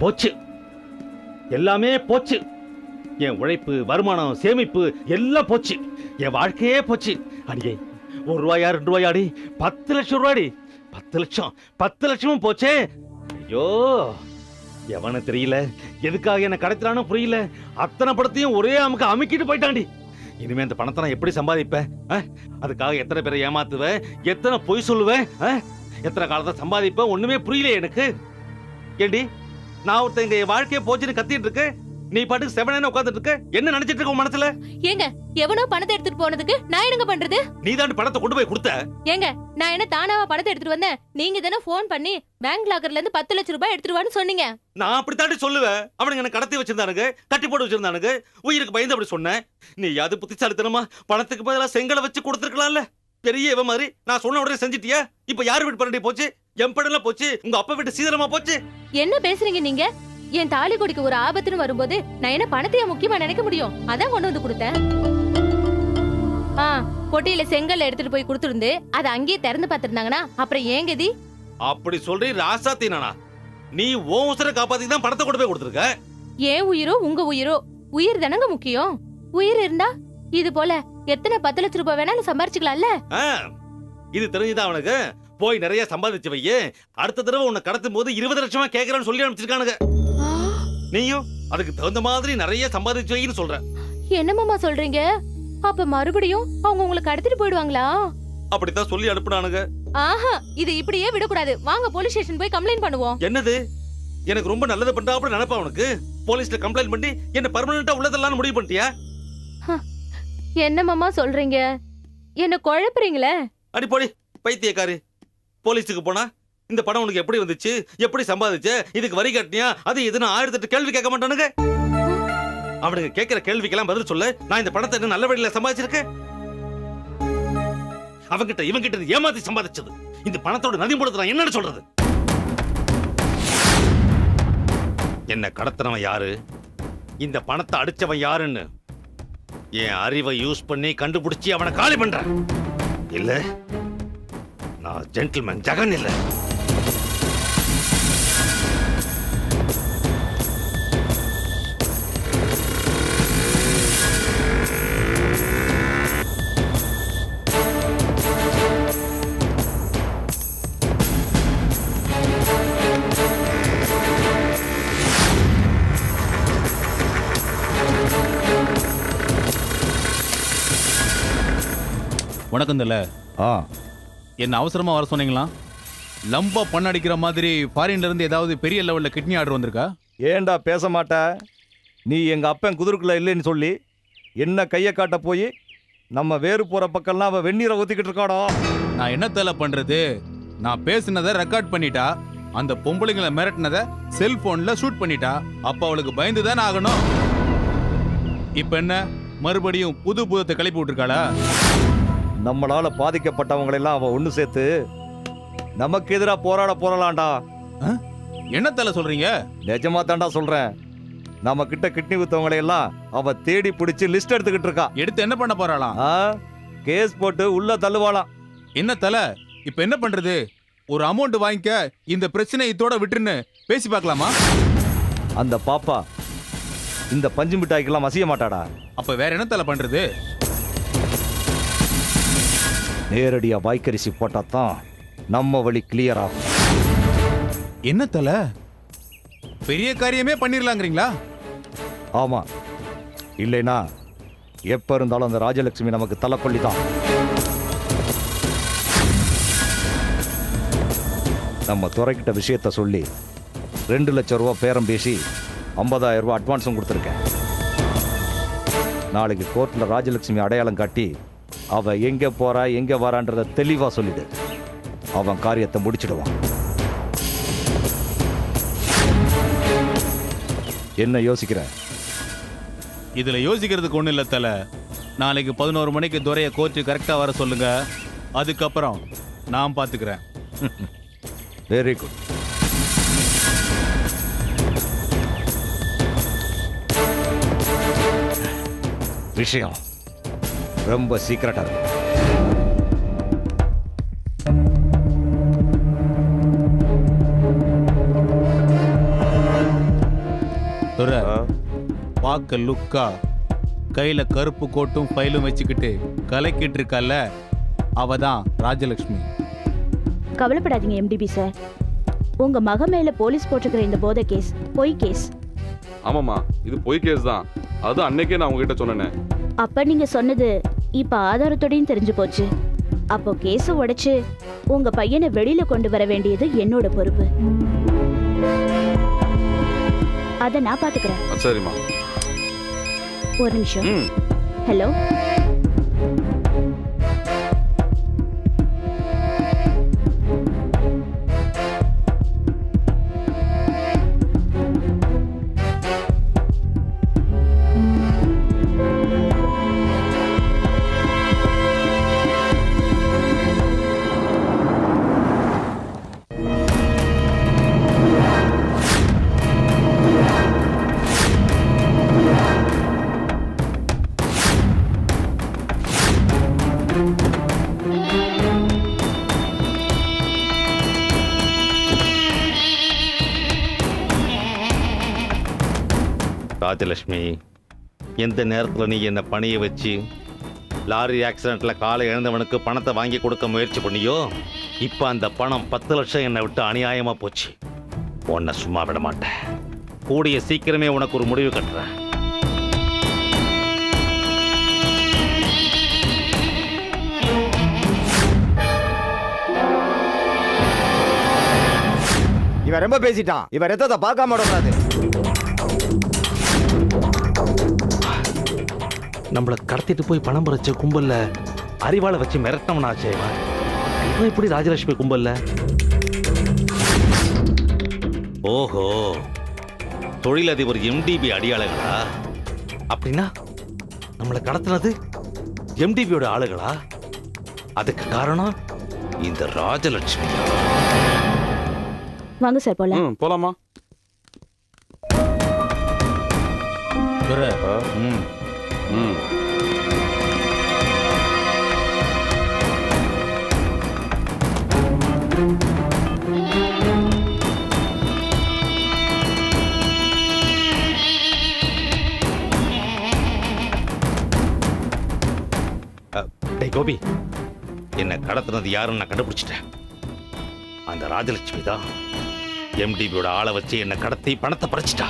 போச்சு, எல்லாமே போச்சு. என் உழைப்பு, வருமானம், சேமிப்பு எல்லாம் போச்சு. என் வாழ்க்கையே போச்சு. அடியே, 1 ரூபாயா 2 ரூபாயாடி, 10 லட்சம் ரூபாடி. 10 லட்சம், 10 லட்சமும் போச்சே. ஐயோ, எவனு தெரியல, எதுக்காக என்ன கடத்தினானோ புரியல. அத்தனை படத்தையும் ஒரே அமுக்க அமுக்கிட்டு போயிட்டாண்டி. இனிமே அந்த பணத்தை நான் எப்படி சம்பாதிப்பேன்? அதுக்காக எத்தனை பேரை ஏமாத்துவேன், எத்தனை பொய் சொல்லுவேன், எத்தனை காலத்தை சம்பாதிப்பேன், ஒண்ணுமே புரியல எனக்கு. ஏண்டி, நான் ஒருத்தங்க என் வாழ்க்கைய போச்சுன்னு கத்திட்டு இருக்கு, நீ பாட்டுக்கு செவனே உட்கார்ந்துட்டு இருக்க. என்ன நினைச்சிட்டு இருக்க உன் மனசுல? ஏங்க, எவனோ பணத்தை எடுத்துட்டு போனதுக்கு நான் என்னங்க பண்றது? நீ தான் பணத்தை கொண்டு போய் கொடுத்த. ஏங்க, நான் என்ன தானாவா பணத்தை எடுத்துட்டு வந்தேன்? நீங்க தானே போன் பண்ணி பேங்க் லாக்கர்ல இருந்து 10 லட்சம் ரூபாய் எடுத்துருவான்னு சொன்னீங்க. நான் அப்படித்தாண்டி சொல்லுவேன். அவனுங்க என்ன கடத்தி வச்சிருந்தானுங்க, கட்டி போட்டு வச்சிருந்தானுங்க. உயிருக்கு பயந்து அப்படி சொன்னேன். நீ அது புத்திசாலித்தனமா பணத்துக்கு பதிலா செங்கலை வச்சு கொடுத்துருக்கலாம்ல. பெரிய இவ மாதிரி நான் சொன்ன உடனே செஞ்சிட்டியா? இப்ப யார் வீட்டு பரண்டி போச்சு? என் படம்லாம் போச்சு. உங்க அப்பா வீட்டு சீதனமா போச்சு. என்ன பேசுறீங்க நீங்க? என் தாலி கொடிக்கு ஒரு ஆபத்துன்னு வரும்போது நான் என்ன பணத்தைய முக்கியமா நினைக்க முடியும்? அதான் கொண்டு வந்து கொடுத்தேன். பொட்டியில செங்கல் எடுத்துட்டு போய் கொடுத்துருந்து அதை அங்கேயே திறந்து பார்த்திருந்தாங்கன்னா அப்புறம் ஏன் கதி? அப்படி சொல்றீ ராசாத்தி நானா? நீ உன் உசுரை காப்பாத்தி தான் பணத்தை கொண்டு போய் கொடுத்துருக்க. ஏன் உயிரோ உங்க உயிரோ, உயிர் தானங்க முக்கியம். உயிர் இருந்தா இது போல எத்தனை 10 லட்சம் ரூபாய் வேணாலும் சம்பாரிச்சுக்கலாம்ல. இது தெரிஞ்சுதான் அவனுக்கு. போய் நிறைய சம்பாதிச்சு வையே, அடுத்த தடவை உன்னை கடத்தும் போது 20 லட்சமா கேட்கறான்னு சொல்லி அனுப்பிச்சிருக்கானுங்க. நீயும் அதுக்கு தகுந்த மாதிரி நிறைய சம்பாதிச்சு வைன்னு சொல்ற. என்னமாமா சொல்றீங்க? அப்ப மறுபடியும் அவங்க உங்களை கடத்திட்டு போயிடுவாங்களா? அப்படித்தான் சொல்லி அனுப்புனானுங்க. ஆஹா, இது இப்படியே விடக்கூடாது. வாங்க போலீஸ் ஸ்டேஷன் போய் கம்ப்ளைண்ட் பண்ணுவோம். என்னது, எனக்கு ரொம்ப நல்லது பண்றாப்புல நினைப்பா உனக்கு? போலீஸ்ல கம்ப்ளைண்ட் பண்ணி என்ன பெர்மனன்ட்டா உள்ளதெல்லாம் முடிவு பண்ணிட்டியா? என்னமாமா சொல்றீங்க? என்ன குழப்புறீங்களே? அடி போடி பைத்தியக்காரி. போலீஸுக்கு போனா இந்த பணம் உனக்கு எப்படி வந்துச்சு, எப்படி சம்பாதிச்ச, இதுக்கு வரி கட்டினியா, அது இதுன்னு 1008 கேள்வி கேட்க மாட்டானுங்க. அவனுக்கு கேட்கிற கேள்விக்கெல்லாம் பதில் சொல்ல நான் இந்த பணத்தை என்ன நல்ல வழியில சம்பாதிச்சிருக்கேன். அவங்கிட்ட இவங்கிட்ட ஏமாத்தி சம்பாதிச்சது. இந்த பணத்தோட நதி மூலத்தை என்னன்னு சொல்றது? என்ன கடத்தினவன் யாரு, இந்த பணத்தை அடிச்சவன் யாருன்னு என் அறிவை யூஸ் பண்ணி கண்டுபிடிச்சி அவனை காலி பண்ற. இல்ல, நான் ஜென்டில்மேன் ஜெகன் இல்ல. வணக்கம் தல. என்ன அவசரமா வர சொன்னீங்களா? லம்பா பண்ணடிக்கிற மாதிரி ஃபாரின்ல இருந்து ஏதாவது பெரிய லெவல்ல கிட்னி ஆர்டர் வந்திருக்கா? ஏண்டா பேச மாட்ட? நீ எங்க அப்பன் குதிருக்குள்ள இல்லைன்னு சொல்லி என்ன கையை காட்ட போய் நம்ம வேறு போற பக்கம்லாம் அவ வெந்நீரை ஊத்திக்கிட்டு இருக்காடா. நான் என்ன தல பண்றது? நான் பேசினதை ரெக்கார்ட் பண்ணிட்டா, அந்த பொம்பளைங்களை மிரட்டினதை செல்போன்ல ஷூட் பண்ணிட்டா. அப்ப அவளுக்கு பயந்து தானே ஆகணும். இப்ப என்ன மறுபடியும் புது புதத்தை கிளப்பி விட்டுருக்காளா? நம்மளால பாதிக்கப்பட்டவங்களெல்லாம் அவ ஒண்ணு சேர்த்து நமக்கு எதிராக போராட போறலாம்டா. என்ன தல சொல்றீங்க? நிஜமா தாண்டா சொல்றேன். நம்ம கிட்ட கிட்னி வித்தவங்களை எல்லாம் அவ தேடி பிடிச்சு லிஸ்ட் எடுத்துக்கிட்டு இருக்கா. எடுத்து என்ன பண்ண போறாளாம்? கேஸ் போட்டு உள்ள தள்ளுவாளாம். என்ன தல, இப்ப என்ன பண்றது? ஒரு அமௌண்ட் வாங்கிக்க, இந்த பிரச்சனை இதோட விட்டுருன்னு பேசி பார்க்கலாமா? அந்த பாப்பா இந்த பஞ்சு மிட்டாய்க்கெல்லாம் மசிய மாட்டாடா. அப்ப வேற என்ன தல பண்றது? நேரடியா வாய்க்கரிசி போட்டாதான் நம்ம வழி கிளியர் ஆகும். என்ன தல, பெரிய காரியமே பண்ணிரலாங்கிறீங்களா? ஆமா, இல்லைனா எப்ப இருந்தாலும் அந்த ராஜலட்சுமி நமக்கு தலைக்கொள்ளிதான். நம்ம துறைக்கிட்ட விஷயத்த சொல்லி 2 லட்சம் ரூபா பேரம் பேசி 50,000 ரூபா அட்வான்ஸும் கொடுத்துருக்கேன். நாளைக்கு கோர்ட்ல ராஜலட்சுமி அடையாளம் காட்டி அவ எங்க போறா எங்க வரான்றத தெளிவா சொல்லிடு. அவன் காரியத்தை முடிச்சிடுவான். என்ன யோசிக்கிற? இதுல யோசிக்கிறதுக்கு ஒண்ணு இல்ல தல. நாளைக்கு 11 மணிக்கு துரைய கோர்ட்டு கரெக்டா வர சொல்லுங்க. அதுக்கப்புறம் நான் பாத்துக்கிறேன். Very good. விஷயம் ரொம்ப சீக்கிரட்டா இருக்கு. துரை, பார்க்க லுக்கா கையில கருப்பு கோட்டும் ஃபைலும் வச்சுக்கிட்டு கலக்கிட்டு இருக்கல்ல, அவ தான் ராஜலட்சுமி. கவலைப்படாதீங்க எம்டிபி சார், உங்க மக மேல போலீஸ் போட்டிருக்கிற இந்த போதை கேஸ் பொய் கேஸ். ஆமாம்மா, இது பொய் கேஸ் தான். அது அன்னைக்கே நான் உங்ககிட்ட சொன்னேன். அப்ப நீங்க சொன்னது இப்ப ஆதாரத்தோடையும் தெரிஞ்சு போச்சு. அப்போ கேஸ உடைச்சு உங்க பையனை வெளியில கொண்டு வர வேண்டியது என்னோட பொறுப்பு. அத நான் பாத்துக்கிறேன். சரிம்மா. ஒரு நிமிஷம். ஹலோ, ராஜலட்சுமி, எந்த நேரத்தில் நீ என்னை பணிய வச்சு லாரி ஆக்சிடென்ட்ல காலை இழந்தவனுக்கு பணத்தை வாங்கி கொடுக்க முயற்சி பண்ணியோ, இப்போ அந்த பணம் 10 லட்சம் என்னை விட்டு அநியாயமா போச்சு. உன்னை சும்மா விட மாட்டேன். கூடிய சீக்கிரமே உனக்கு ஒரு முடிவு கட்டுறேன். இவன் ரொம்ப பேசிட்டான். இவன் ரத்தத்தை பார்க்காம விடக்கூடாது. நம்மளை கடத்திட்டு போய் பணம் பறிச்ச கும்பல்ல அறிவாளை வச்சு மிரட்டினவனாச்சே இவன். இவன் இப்படி ராஜலட்சுமி கும்பல்ல? ஓஹோ, தொழிலதிபர் எம்டிபி அடியாளங்களா? அப்படின்னா நம்மளை கடத்தினது எம்டிபியோட ஆளுகளா? அதுக்கு காரணம் இந்த ராஜலட்சுமி. வாங்க சார் போலாம். போலாமா? துரை, டேய் கோபி, என்ன கடத்தினது யாருன்னு நான் கண்டுபிடிச்சிட்டேன். அந்த ராஜலட்சுமி தான் எம்டிபியோட ஆளை வச்சு என்ன கடத்தி பணத்தை பறிச்சிட்டா.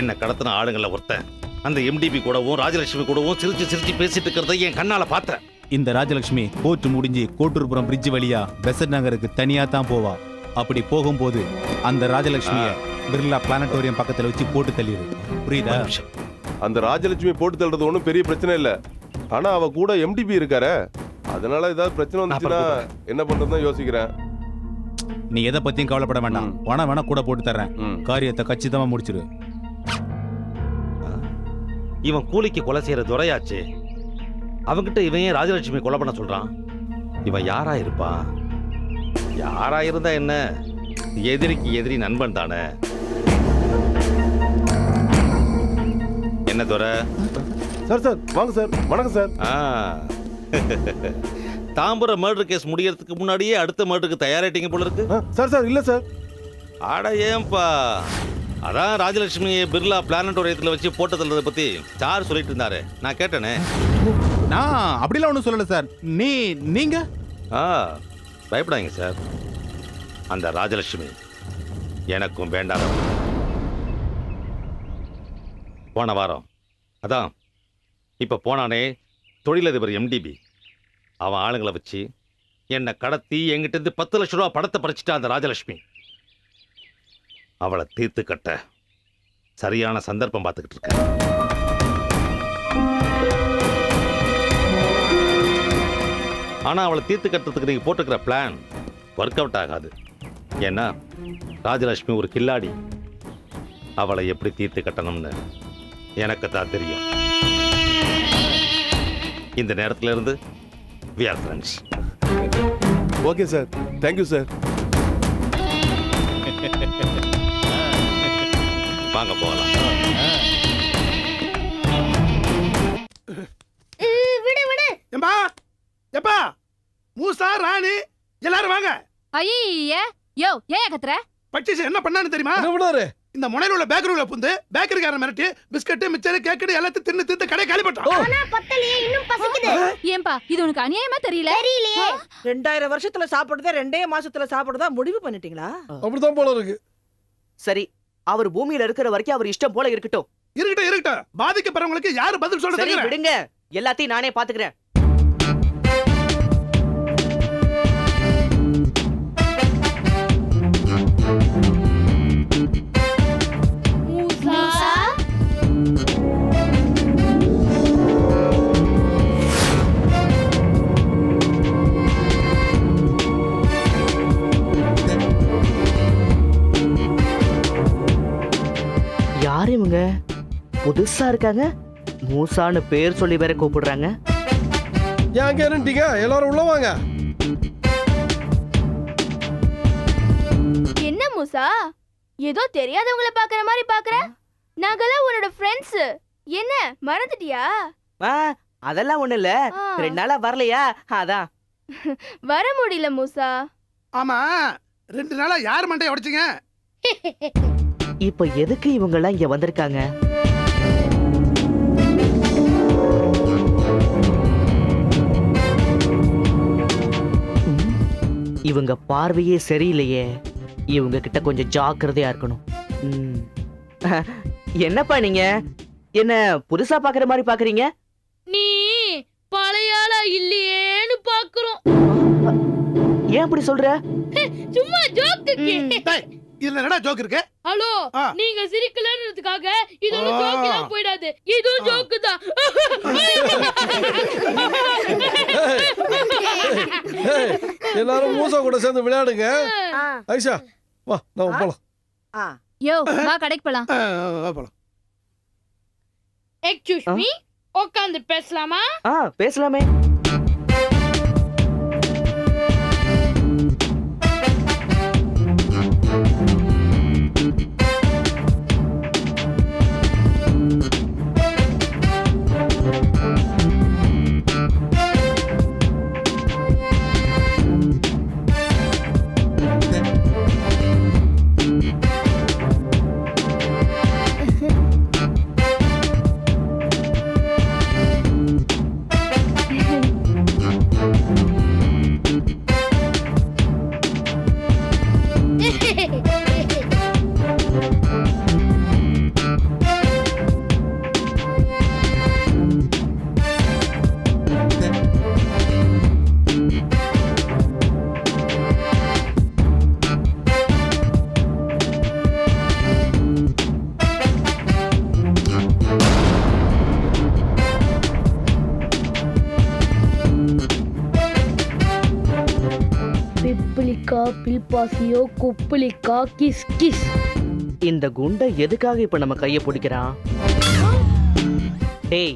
என்ன கடத்தின ஆளுங்கள ஒருத்தன் அந்த எம்டிபி கூடவும் ராஜலட்சுமி கூடவும் சிரிச்சு சிரிச்சு பேசிட்டு இருக்கிறத என் கண்ணால பார்த்தேன். இந்த ராஜலட்சுமி கோர்ட் முடிஞ்சு கோட்டூர்புரம் பிரிட்ஜ் வழியா பெசட் நகருக்கு தனியா தான் போவா. அப்படி போகும்போது அந்த ராஜலட்சுமிய பிர்லா பிளானட்டோரியம் பக்கத்துல வச்சு போட்டு தள்ளிடு. புரியுதா? அந்த ராஜலட்சுமி போட்டு தள்ளுறது ஒன்றும் பெரிய பிரச்சனை இல்லை. ஆனா அவ கூட எம்டிபி இருக்காரு. அதனால ஏதாவது பிரச்சனை வந்துச்சுன்னா என்ன பண்றதுன்னு யோசிக்கிறேன். நீ எதை பத்தியும் கவலைப்பட வேண்டாம். பணம் வேணா கூட போட்டு தர்றேன். காரியத்தை கச்சிதமா முடிச்சிரு. இவன் கூலிக்கு கொலை செய்யற துரையாச்சு. அவங்கிட்ட இவன் ஏன் ராஜலட்சுமி கொலை பண்ண சொல்றான்? இவன் யாரா இருப்பான்? யாரா இருந்தா என்ன, எதிரிக்கு எதிரி நண்பன் தானே. என்ன துரை? சார் சார் வாங்க சார். வணக்கம் சார். தாம்பரம் மர்டர் கேஸ் முடியறதுக்கு முன்னாடியே அடுத்த மர்டருக்கு தயாராயிட்டீங்க போல இருக்கு. சார் சார் இல்ல சார். ஆட ஏன்பா, அதான் ராஜலட்சுமியை பிர்லா பிளானட்டோரியத்தில் வச்சு போட்டு தள்ளுறதை பத்தி சார் சொல்லிட்டு இருந்தாரு, நான் கேட்டேனே. நான் அப்படிலாம் ஒன்றும் சொல்லல சார். நீங்க பயப்படாதீங்க சார். அந்த ராஜலட்சுமி எனக்கும் வேண்டாம். போன வாரம் அதான் இப்ப போனானே தொழிலதிபர் எம்டிபி, அவன் ஆளுங்களை வச்சு என்னை கடத்தி என்கிட்ட இருந்து 10 லட்சம் ரூபா பணத்தை பறிச்சிட்டா அந்த ராஜலட்சுமி. அவளை தீர்த்து கட்ட சரியான சந்தர்ப்பம் பார்த்துக்கிட்டு இருக்க. ஆனா அவளை தீர்த்து கட்டுறதுக்கு நீங்க போட்டுக்கிற பிளான் ஒர்க் அவுட் ஆகாது. ஏன்னா ராஜலட்சுமி ஒரு கில்லாடி. அவளை எப்படி தீர்த்து கட்டணும்னு எனக்கு தான் தெரியும். இந்த நேரத்துல இருந்து we are friends. Okay sir. Thank you sir. வாங்க போகலாம். விடு விடு. ஏம்பா எப்பா மூசா ராணி எல்லாரும் வாங்க. ஐயே, யோ ஏன் கத்துற? பச்சீஸ் என்ன பண்ணான்னு தெரியுமா? என்ன பண்ணாரு? இந்த முனையில உள்ள பேக்கரியில புந்து பேக்கரிக்காரன் மிரட்டி பிஸ்கட் மிச்சர் கேக்கடி எல்லாத்தையும் தின்னு தின்னு கடை காலி பண்றான். ஆனா பத்தலையே இன்னும் பசிக்குது. ஏன்பா இது உனக்கு அநியாயமா தெரியல? தெரியலையே. 2000 வருஷத்துல சாப்பிடுறத 2 மாசத்துல சாப்பிடுறதா முடிவு பண்ணிட்டீங்களா? அப்படிதான் போல இருக்கு. சரி, அவர் பூமியில இருக்கிற வரைக்கும் அவர் இஷ்டம் போல இருக்கட்டும். இருக்கட்டும். பாதிக்கப்படுறவங்களுக்கு யாரு பதில் சரி சொல்றது? விடுங்க, எல்லாத்தையும் நானே பாத்துக்கிறேன். யார் இவங்க? புதுசா இருக்காங்க. மூசான்னு பேர் சொல்லி வேற கூப்பிடுறாங்க. ஏன் கேரண்டிங்க? எல்லாரும் உள்ள வாங்க. என்ன மூசா, ஏதோ தெரியாதவங்கள பாக்குற மாதிரி பாக்குற? நாங்கெல்லாம் உன்னோட ஃப்ரெண்ட்ஸ். என்ன மறந்துட்டியா? அதெல்லாம் ஒண்ணு இல்ல, 2 நாளா வரலையா, அதான். வர முடியல மூசா. ஆமா, 2 நாளா யார் மண்டைய உடைச்சீங்க? இப்ப எதுக்கு இவங்க எல்லாம் இங்க வந்திருக்காங்க? இவங்க பார்வையே சரியில்லையே. இவங்க கிட்ட கொஞ்சம் ஜாக்கிரதையா இருக்கணும். என்னப்பா நீங்க என்ன புதுசா பாக்குற மாதிரி பாக்குறீங்க? நீ பழையாளா இல்லையேன்னு பாக்குறோம். ஏன் அப்படி சொல்ற? சும்மா ஜோக்கு. இதுல என்னடா ஜோக் இருக்கு? ஹலோ, நீங்க சிரிக்கலன்றதுக்காக இது ஒரு ஜோக்லாம் போய்டாது. இது ஜோக்கு தான். எல்லாரும் மூசா கூட சேர்ந்து விளையாடுங்க. ஐஷா வா, நம்ம போலாம். யோ வா கடைக்கு போலாம். போலாம். எக்ஸ்கியூஸ் மீ, உட்கார்ந்து பேசலாமா? பேசலாமே. பில்பாசியோ குப்புலிக்கா கிஸ் கிஸ். இந்த குண்டை எதுக்காக இப்ப நம்ம கைய பிடிக்கிறான்? டேய்,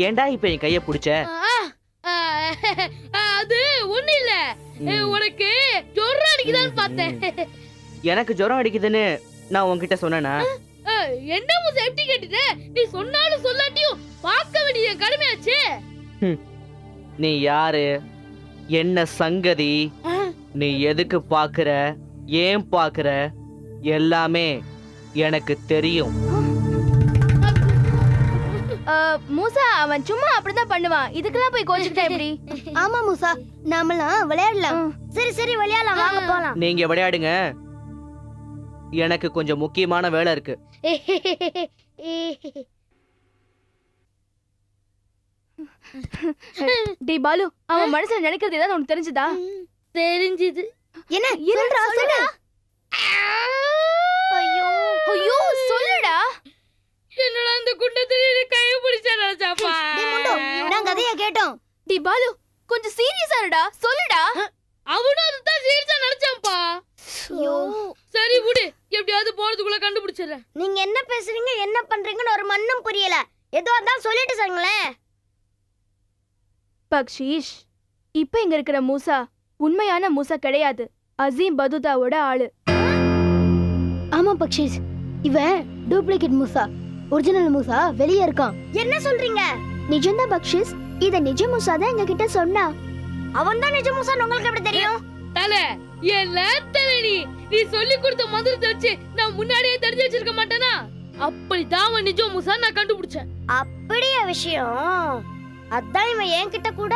ஏன்டா இப்ப என் கைய பிடிச்ச? அது ஒண்ணு இல்ல, உனக்கு ஜொரம் அடிக்குதான்னு பார்த்தேன். எனக்கு ஜொரம் அடிக்குதுன்னு நான் உன்கிட்ட சொன்னேனா? என்ன மூசா எப்படி கேட்டுட்ட? நீ சொன்னாலும் சொல்லாட்டியும் பார்க்க வேண்டிய கடமையாச்சு. நீ யாரு? என்ன சங்கதி? நீ எதுக்கு பாக்குற? ஏன் பாக்குற? எல்லாமே எனக்கு தெரியும். மூசா, அவன் சும்மா அப்படிதான் பண்ணுவான். இதுக்கெல்லாம் போய் கோச்சிக்கிட்டா எப்படி? ஆமா மூசா, நாமலாம் விளையாடலாம். சரி விளையாடலாம், வாங்க போலாம். நீங்க விளையாடுங்க, எனக்கு கொஞ்சம் முக்கியமான வேலை இருக்கு. டி பாலு, அவன் மனசுல நினைக்கிறது ஏதாவது உனக்கு தெரிஞ்சுதா? தெரிஞ்சுது. என்ன சொல்றா? ஐயோ சொல்லுடா. என்னடா இந்த குண்டத்துல கைய பிடிச்சாடா சாப்பா. நாங்க அதையே கேட்டோம். டி பாலு, கொஞ்சம் சீரியஸா இருடா, சொல்லுடா. அவனும் அதுதான் சீரியஸா நினைச்சான்ப்பா. ஐயோ சரி விடு, எப்படியாவது போறதுக்குள்ள கண்டுபிடிச்சிடுறேன். நீங்க என்ன பேசுறீங்க, என்ன பண்றீங்கன்னு ஒரு மண்ணும் புரியல. எதுவா இருந்தாலும் சொல்லிட்டு சொல்லுங்களேன். பக்ஷீஷ், இப்ப இங்க இருக்கிற மூசா உண்மையான மூசா கிடையாது. அசீம் பதுதாவோட ஆளு. ஆமா பக்ஷீஷ், இவன் டூப்ளிகேட் மூசா. ஒரிஜினல் மூசா வெளியே இருக்கான். என்ன சொல்றீங்க? நிஜம்தான் பக்ஷீஷ், இத நிஜ மூசா தான் எங்க கிட்ட சொன்னா. அவன் தான் நிஜ மூசான்னு உங்களுக்கு எப்படி தெரியும்? தல, நீ சொல்லி கொடுத்த மந்திரத்தை வச்சு நான் முன்னாடியே தெரிஞ்சு வச்சிருக்க மாட்டேனா? அப்படிதான் நிஜம் மூசா நான் கண்டுபிடிச்சேன். அப்படியே விஷயம். அதான் இவன் என்கிட்ட கூட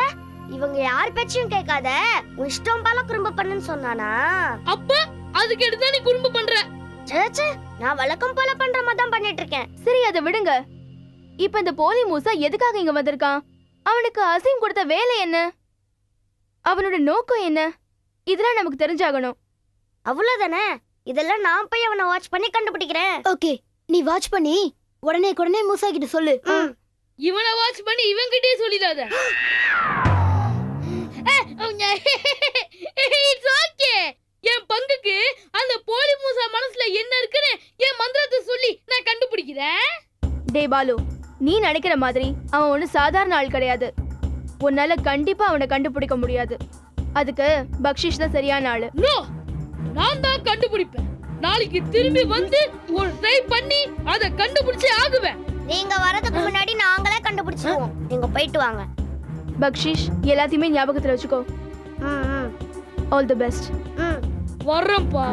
இவங்க யார் பேச்சையும் கேட்காத உன் இஷ்டம் போல குறும்பு பண்ணுன்னு சொன்னானா? அப்ப அதுக்கு எடுத்து நீ குறும்பு பண்ற? சேச்சே, நான் வழக்கம் போல பண்ற மாதிரி தான் பண்ணிட்டு இருக்கேன். சரி அதை விடுங்க. இப்ப இந்த போலி மூசா எதுக்காக இங்க வந்திருக்கான்? அவனுக்கு அசீம் கொடுத்த வேலை என்ன? அவனோட நோக்கம் என்ன? இதெல்லாம் நமக்கு தெரிஞ்சாகணும். அவ்வளவுதானே? இதெல்லாம் நான் போய் அவனை வாட்ச் பண்ணி கண்டுபிடிக்கிறேன். ஓகே, நீ வாட்ச் பண்ணி உடனே மூசா கிட்ட சொல்லு. இவனை வாட்ச் பண்ணி இவன் கிட்டே சொல்லிடாத. It's okay. என் பங்குக்கு அந்த போலி மூசா மனசுல என்ன இருக்குன்னு என் மந்திரத்தை சொல்லி நான் கண்டுபிடிக்கிறேன். டேய் பாலு, நீ நினைக்கிற மாதிரி அவன் ஒன்றும் சாதாரண ஆள் கிடையாது. உன்னால கண்டிப்பா அவனை கண்டுபிடிக்க முடியாது. அதுக்கு பக்ஷிஷ் தான் சரியான ஆளு. நோ, நான் தான் கண்டுபிடிப்பேன். நாளைக்கு திரும்பி வந்து ஒரு ட்ரை பண்ணி அதை கண்டுபிடிச்சே ஆகுவேன். நீங்க வரதுக்கு முன்னாடி நாங்களே கண்டுபிடிச்சிடுவோம். நீங்க போயிட்டு வாங்க. பக்ஷிஷ், எல்லாத்தையுமே ஞாபகத்துல வச்சுக்கோ. All the best. வர்றேன்ப்பா.